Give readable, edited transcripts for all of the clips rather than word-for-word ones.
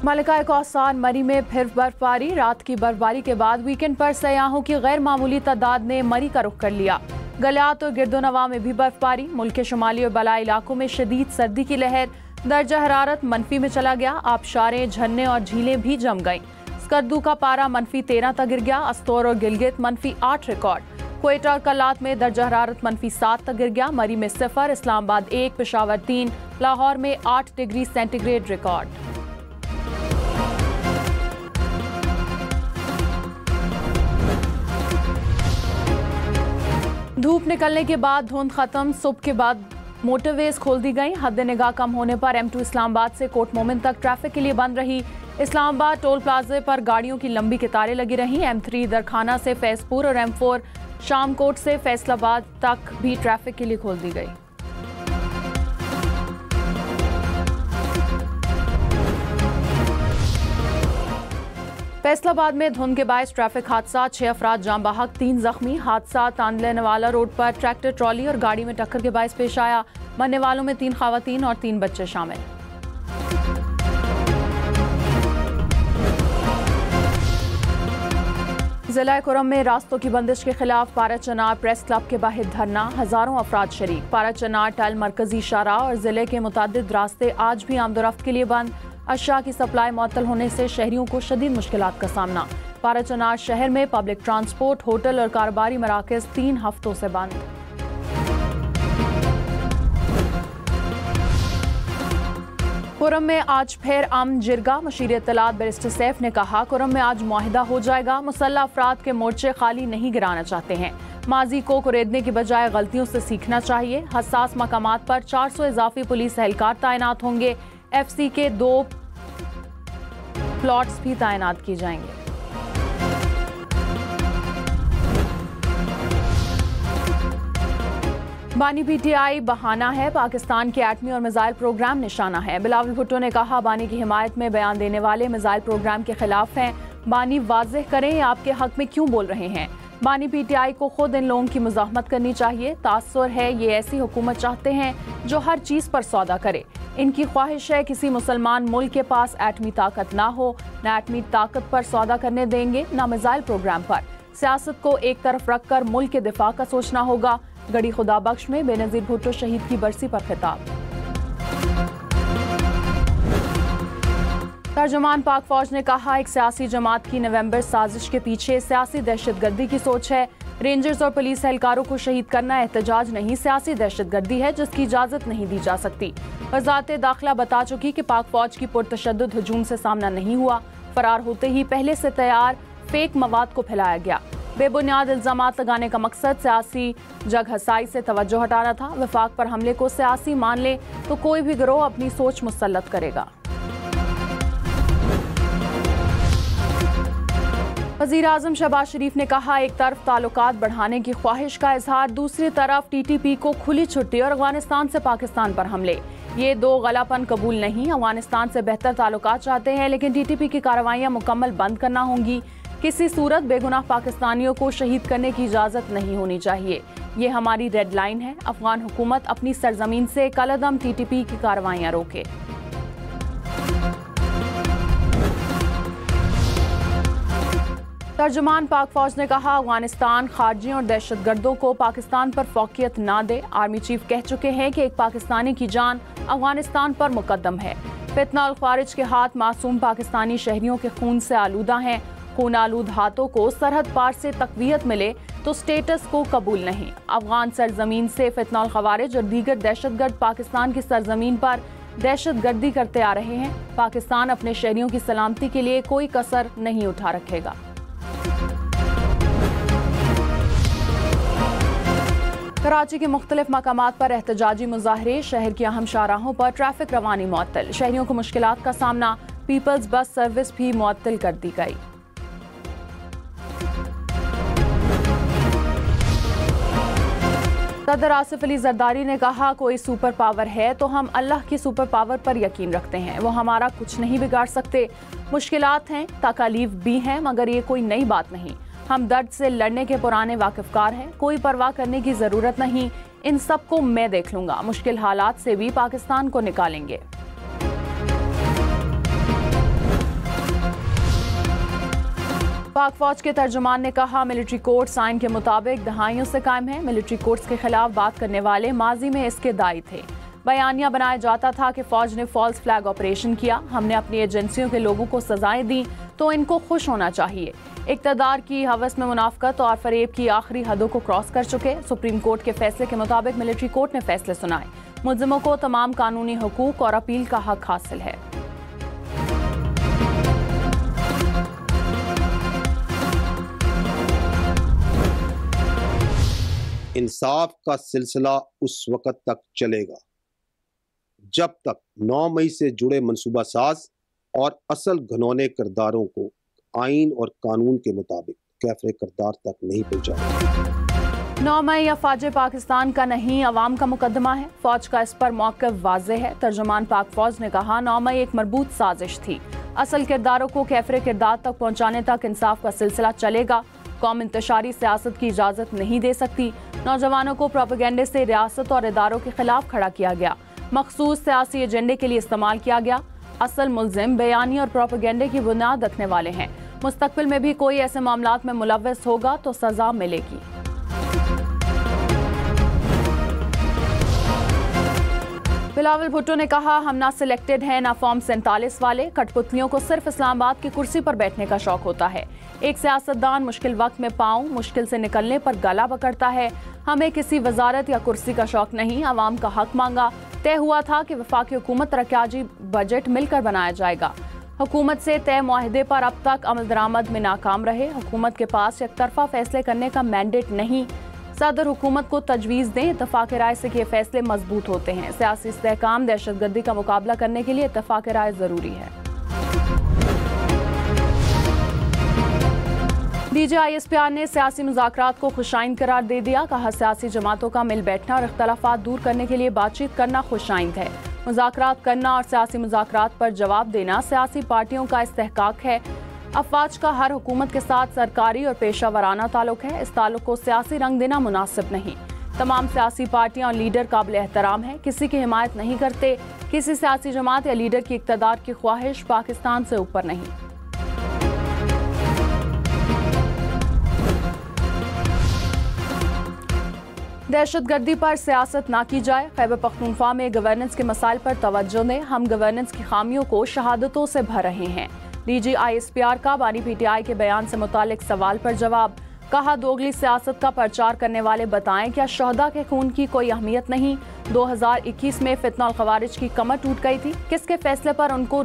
मलिका कौसार मरी में फिर बर्फबारी। रात की बर्फबारी के बाद वीकेंड पर सयाहों की गैर मामूली तादाद ने मरी का रुख कर लिया। गलियात और गिरदोनवा में भी बर्फबारी। मुल्क के शुमाली और बलाई इलाकों में शदीद सर्दी की लहर। दर्जा हरारत मनफी में चला गया। आबशारें, झरने और झीलें भी जम गईं। स्कर्दू का पारा -13 तक गिर गया। अस्तौर और गिलगित -8 रिकॉर्ड। क्वेटा और कलात में दर्जा हरारत -7 तक गिर गया। मरी में 0, इस्लामाबाद 1, पेशावर 3, लाहौर में 8 डिग्री सेंटीग्रेड रिकॉर्ड। धूप निकलने के बाद धुंध खत्म। सुबह के बाद मोटरवेज खोल दी गई। हद निगाह कम होने पर M2 इस्लामाबाद से कोट मोमिन तक ट्रैफिक के लिए बंद रही। इस्लामाबाद टोल प्लाजे पर गाड़ियों की लंबी कतारें लगी रहीं। M3 दरखाना से फैजपुर और M4 शामकोट से फैसलाबाद तक भी ट्रैफिक के लिए खोल दी गई। फैसलाबाद में धुंध के बायस ट्रैफिक हादसा। 6 अफराद जाम बहक, 3 जख्मी। हादसा तांदलेवाला रोड पर ट्रैक्टर ट्रॉली और गाड़ी में टक्कर के बायस पेश आया। मरने वालों में 3 खवातीन और 3 बच्चे शामिल। जिला कुरम में रास्तों की बंदिश के खिलाफ पारा चनार प्रेस क्लब के बाहर धरना। हजारों अफराद शरीक। पारा चनार टल मरकजी शाहराह और जिले के मुतादिद रास्ते आज भी आमदोरफ्त के लिए बंद। अशिया की सप्लाई मुअत्तल होने से शहरियों को शदीद मुश्किलात का सामना। पारा चनार शहर में पब्लिक ट्रांसपोर्ट, होटल और कारोबारी मराकज 3 हफ्तों से बंद। कुरम में आज फिर अमन जिरगा। मशीर इत्तलात बैरिस्टर सैफ ने कहा, कुरम में आज मुआहिदा हो जाएगा। मुसल्लह अफराद के मोर्चे खाली नहीं गिराना चाहते हैं। माजी को कुरेदने की बजाय गलतियों से सीखना चाहिए। हसास मकामात पर 400 इजाफी पुलिस एहलकार तैनात होंगे। FC के 2 प्लॉट्स भी तैनात किए जाएंगे। बानी PTI बहाना है। पाकिस्तान के एटमी और मिसाइल प्रोग्राम निशाना है। बिलावल भुट्टो ने कहा, बानी की हिमायत में बयान देने वाले मिसाइल प्रोग्राम के खिलाफ हैं। बानी वाज़ेह करें आपके हक में क्यों बोल रहे हैं। बानी PTI को खुद इन लोगों की मुज़ाहमत करनी चाहिए। तासुर है ये ऐसी हुकूमत चाहते हैं जो हर चीज़ पर सौदा करे। इनकी ख्वाहिश है किसी मुसलमान मुल्क के पास एटमी ताकत ना हो। न एटमी ताकत पर सौदा करने देंगे, न मिसाइल प्रोग्राम पर। सियासत को एक तरफ रखकर मुल्क के दिफा का सोचना होगा। गड़ी खुदा बख्श में बेनज़ीर भुट्टो शहीद की बरसी पर खिताब। तर्जुमान पाक फौज ने कहा, एक सियासी जमात की नवंबर साजिश के पीछे सियासी दहशतगर्दी की सोच है। रेंजर्स और पुलिस एहलकारों को शहीद करना एहतजाज नहीं, सियासी दहशतगर्दी है जिसकी इजाजत नहीं दी जा सकती। वज़ारत दाखिला बता चुकी कि पाक फौज की पुरतशद्दुद हुजूम से सामना नहीं हुआ। फरार होते ही पहले से तैयार फेक मवाद को फैलाया गया। बेबुनियाद इल्जामात लगाने का मकसद सियासी जग हसाई से तवज्जो हटाना था। वफाक पर हमले को सियासी मान ले तो कोई भी गिरोह अपनी सोच मुसल्लत करेगा। वज़ीर आज़म शहबाज शरीफ ने कहा, एक तरफ ताल्लुकात बढ़ाने की ख्वाहिश का इजहार, दूसरी तरफ TTP को खुली छुट्टी और अफगानिस्तान से पाकिस्तान पर हमले। ये 2 गलापन कबूल नहीं। अफगानिस्तान से बेहतर ताल्लुकात चाहते हैं लेकिन TTP की कार्रवाइयाँ मुकम्मल बंद करना होंगी। किसी सूरत बेगुनाह पाकिस्तानियों को शहीद करने की इजाज़त नहीं होनी चाहिए। ये हमारी रेड लाइन है। अफगान हुकूमत अपनी सरजमीन से कलअदम TTP की कार्रवाइयाँ रोके। तर्जुमान पाक फौज ने कहा, अफगानिस्तान खारजियों और दहशतगर्दों को पाकिस्तान पर फौकियत ना दे। आर्मी चीफ कह चुके हैं कि एक पाकिस्तानी की जान अफगानिस्तान पर मुकद्दम है। फितना और ख्वारिज के हाथ मासूम पाकिस्तानी शहरियों के खून से आलूदा हैं। खून आलूद हाथों को सरहद पार से तकवीयत मिले तो स्टेटस को कबूल नहीं। अफगान सरजमीन से फितना और ख्वारिज और दीगर दहशतगर्द पाकिस्तान की सरजमीन पर दहशतगर्दी करते आ रहे हैं। पाकिस्तान अपने शहरियों की सलामती के लिए कोई कसर नहीं उठा रखेगा। कराची के मुख्तलिफ मकामात पर एहतजाजी मुजाहरे। शहर की अहम शाहराहों पर ट्रैफिक रवानी मुअत्तल। शहरियों को मुश्किलात का सामना। पीपल्स बस सर्विस भी मुअत्तल कर दी गई। सदर आसिफ अली जरदारी ने कहा, कोई सुपर पावर है तो हम अल्लाह की सुपर पावर पर यकीन रखते हैं। वो हमारा कुछ नहीं बिगाड़ सकते। मुश्किलात हैं, तकालीफ भी हैं, मगर ये कोई नई बात नहीं। हम दर्द से लड़ने के पुराने वाकिफकार हैं। कोई परवाह करने की जरूरत नहीं। इन सबको मैं देख लूंगा। मुश्किल हालात से भी पाकिस्तान को निकालेंगे। पाक फौज के तर्जुमान ने कहा, मिलिट्री कोर्ट्स आइन के मुताबिक दहाइयों से कायम है। मिलिट्री कोर्ट्स के खिलाफ बात करने वाले माजी में इसके दाई थे। बयानिया बनाया जाता था कि फौज ने फॉल्स फ्लैग ऑपरेशन किया। हमने अपनी एजेंसियों के लोगों को सजाएं दी तो इनको खुश होना चाहिए। इक़्तिदार की हवस में मुनाफकत और फरेब की आखिरी हदों को क्रॉस कर चुके। सुप्रीम कोर्ट के फैसले के मुताबिक मिलिट्री कोर्ट ने फैसले सुनाए। मुल्जिमों को तमाम कानूनी हुकूक और अपील का हक हासिल है। इंसाफ का सिलसिला उस वक्त तक चलेगा जब तक 9 मई से जुड़े मनसूबा साज और असल घनौने किरदारों को आइन और कानून के मुताबिक कैफरे किरदार तक नहीं पहुंचाएगा। 9 मई अफवाज पाकिस्तान का नहीं, अवाम का मुकदमा है। फौज का इस पर मौक़िफ़ वाज़ेह है। तर्जुमान पाक फौज ने कहा, 9 मई एक मरबूत साजिश थी। असल किरदारों को कैफरे किरदार तक पहुंचाने तक इंसाफ का सिलसिला चलेगा। कौम इंतशारी सियासत की इजाज़त नहीं दे सकती। नौजवानों को प्रोपेगेंडे से रियासत और इदारों के खिलाफ खड़ा किया गया, मखसूस सियासी एजेंडे के लिए इस्तेमाल किया गया। असल मुल्जिम बयानी और प्रोपेगेंडे की बुनियाद रखने वाले हैं। मुस्तकबिल में भी कोई ऐसे मामलात में मुलव्वस होगा तो सजा मिलेगी। बिलावल भुट्टो ने कहा, हम ना सिलेक्टेड हैं ना फॉर्म 47 वाले। कठपुतलियों को सिर्फ इस्लामाबाद की कुर्सी पर बैठने का शौक होता है। एक सियासतदान मुश्किल वक्त में पाँव मुश्किल से निकलने पर गला पकड़ता है। हमें किसी वजारत या कुर्सी का शौक नहीं, आवाम का हक मांगा। तय हुआ था कि वफाकी हुकूमत तरक्याती बजट मिलकर बनाया जाएगा। हुकूमत से तय मुआहदे पर अब तक अमल दरामद में नाकाम रहे। हुकूमत के पास एकतरफा फैसले करने का मैंडेट नहीं। सदर हुकूमत को तजवीज़ दें। इत्तफाक राय से किए फैसले मजबूत होते हैं। सियासी इस्तेहकाम दहशतगर्दी का मुकाबला करने के लिए इत्तफाक राय जरूरी है। DGISPR ने सियासी मुज़ाकरात को खुशाइन करार दे दिया। कहा, सियासी जमातों का मिल बैठना और इख्तलाफात दूर करने के लिए बातचीत करना खुशाइन है। मुज़ाकरात करना और सियासी मुज़ाकरात पर जवाब देना सियासी पार्टियों का इस्तेहकाक है। अफवाज का हर हुकूमत के साथ सरकारी और पेशा वराना ताल्लुक है। इस ताल्लुक को सियासी रंग देना मुनासिब नहीं। तमाम सियासी पार्टियां और लीडर काबिल एहतराम हैं, किसी की हिमायत नहीं करते। किसी सियासी जमात या लीडर की इक़्तिदार की ख्वाहिश पाकिस्तान से ऊपर नहीं। दहशतगर्दी पर सियासत ना की जाए। खैबर पख्तूनख्वा में गवर्नेंस के मसाइल पर तवज्जो दें। हम गवर्नेंस की खामियों को शहादतों से भर रहे हैं। DGISPR का बानी PTI के बयान से मुतालिक सवाल पर जवाब। कहा, दोगली सियासत का प्रचार करने वाले बताएं क्या शहदा के खून की कोई अहमियत नहीं। 2021 में फितना और खवारिज की कमर टूट गई थी। किसके फैसले पर उनको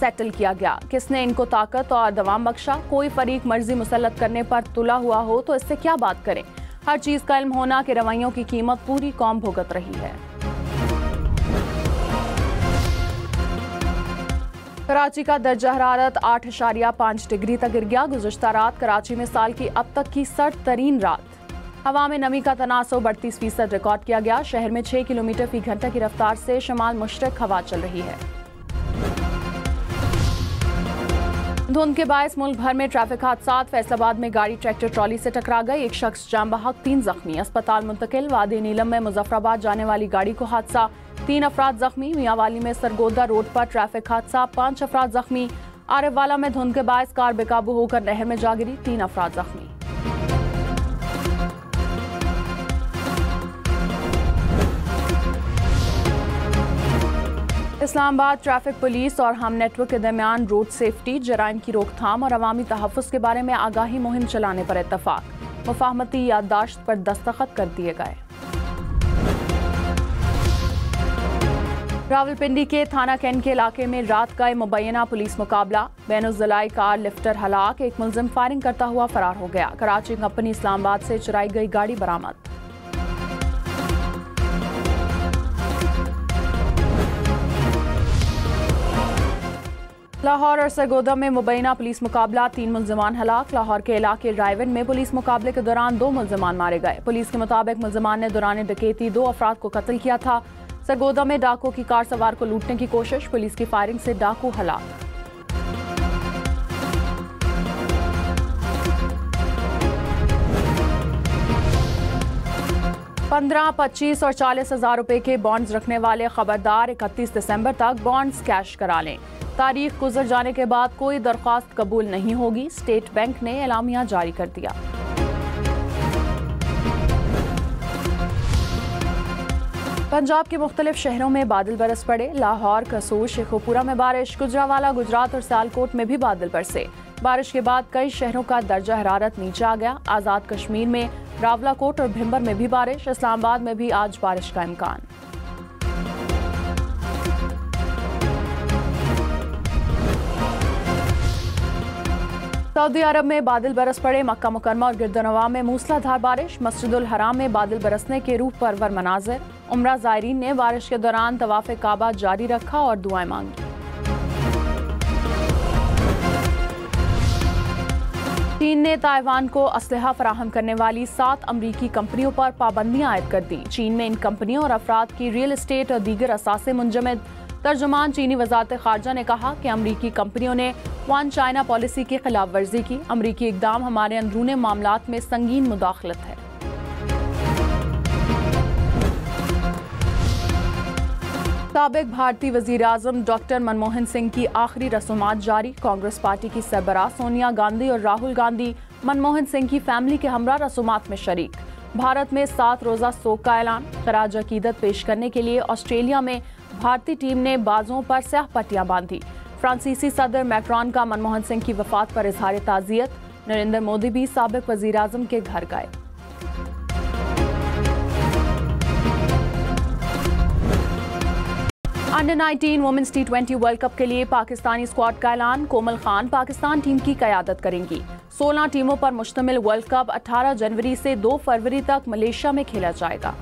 सेटल किया गया? किसने इनको ताकत और दवाम बख्शा? कोई फरीक मर्जी मुसल्लत करने पर तुला हुआ हो तो इससे क्या बात करें। हर चीज का इल्म होना कि रवैयों की कीमत पूरी कौम भुगत रही है। कराची का दर्जा हरारत 8.5 डिग्री तक गिर गया। गुज़श्ता रात कराची में साल की अब तक की सर्द तरीन रात। हवा में नमी का तनासुब 38% रिकॉर्ड किया गया। शहर में 6 किलोमीटर फी घंटे की रफ्तार से शमाल मुशरक हवा चल रही है। धुंध के बायस मुल्क भर में ट्रैफिक हादसात। फैसलाबाद में गाड़ी ट्रैक्टर ट्रॉली से टकरा गई। एक शख्स जाम बहक, 3 जख्मी। अस्पताल मुंतकिल। वादी नीलम में मुजफ्फराबाद जाने वाली गाड़ी को हादसा, 3 अफराद जख्मी। मियांवाली में सरगोदा रोड पर ट्रैफिक हादसा, 5 अफराद जख्मी। आरिफवाला में धुंध के बायस कार बेकाबू होकर नहर में जा गिरी, 3 अफराद जख्मी। इस्लामाबाद ट्रैफिक पुलिस और हम नेटवर्क के दरमियान रोड सेफ्टी, जराइम की रोकथाम और अवामी तहफ़्फ़ुज़ के बारे में आगाही मुहिम चलाने पर इत्तफाक। मुफाहमती याददाश्त पर दस्तखत कर दिए गए। रावलपिंडी के थाना कैन के इलाके में रात का मुबैना पुलिस मुकाबला। बैनुज़्ज़लाई कार लिफ्टर हलाक, एक मुलजिम फायरिंग करता हुआ फरार हो गया। कराची कंपनी इस्लामाबाद से चुराई गई गाड़ी बरामद। लाहौर और सरगोदा में मुबैना पुलिस मुकाबला, 3 मुलजमान हलाक। लाहौर के इलाके रायवन में पुलिस मुकाबले के दौरान 2 मुलजमान मारे गए। पुलिस के मुताबिक मुलजमान ने दौरान डकैती 2 अफराद को कत्ल किया था। सरगोदा में डाकू की कार सवार को लूटने की कोशिश, पुलिस की फायरिंग से डाकू हलाक। $15, $25 और $40,000 रुपए के बॉन्ड्स रखने वाले खबरदार 31 दिसंबर तक बॉन्ड्स कैश करा लें। तारीख गुजर जाने के बाद कोई दरख्वास्त कबूल नहीं होगी, स्टेट बैंक ने एलामिया जारी कर दिया। पंजाब के मुख्तलिफ शहरों में बादल बरस पड़े। लाहौर, कसूर, शेखोपुरा में बारिश, गुजरावाला, गुजरात और सियालकोट में भी बादल बरसे। बारिश के बाद कई शहरों का दर्जा हरारत नीचे आ गया। आज़ाद कश्मीर में रावलाकोट और भिंबर में भी बारिश। इस्लामाबाद में भी आज बारिश का इम्कान। सऊदी अरब में बादल बरस पड़े। मक्का मुकरमा और गिरदनवा में मूसलाधार बारिश। मस्जिदुल हराम में बादल बरसने के रूह परवर मनाजिर। उम्रा ज़ायरीन ने बारिश के दौरान तवाफ़े काबा जारी रखा और दुआएं मांगी। चीन ने ताइवान को असलहा फराहम करने वाली 7 अमरीकी कंपनियों पर पाबंदियां आयद कर दी। चीन में इन कंपनियों और अफराद की रियल एस्टेट और दीगर असासे मुंजमद। तर्जुमान चीनी वजारत खारजा ने कहा कि अमरीकी कंपनियों ने वन चाइना पॉलिसी की खिलाफ वर्जी की। अमरीकी इकदाम हमारे अंदरूनी मामलात में संगीन मुदाखलत है। साबिक भारतीय वजीर आजम डॉक्टर मनमोहन सिंह की आखिरी रसूमात जारी। कांग्रेस पार्टी की सरबराह सोनिया गांधी और राहुल गांधी मनमोहन सिंह की फैमिली के हमरा रसूमात में शरीक। भारत में 7 रोज़ा सोग का ऐलान। खराज अकीदत पेश करने के लिए ऑस्ट्रेलिया में भारतीय टीम ने बाजुओं पर स्याह पट्टियां बांधी। फ्रांसीसी सदर मैक्रॉन का मनमोहन सिंह की वफात पर इजहार ताज़ियत। नरेंद्र मोदी भी साबिक वजीर आजम के घर गए। Under 19 women's T20 world cup के लिए पाकिस्तानी स्क्वाड का ऐलान। कोमल खान पाकिस्तान टीम की क़यादत करेंगी। 16 टीमों पर मुश्तमिल वर्ल्ड कप 18 जनवरी से 2 फरवरी तक मलेशिया में खेला जाएगा।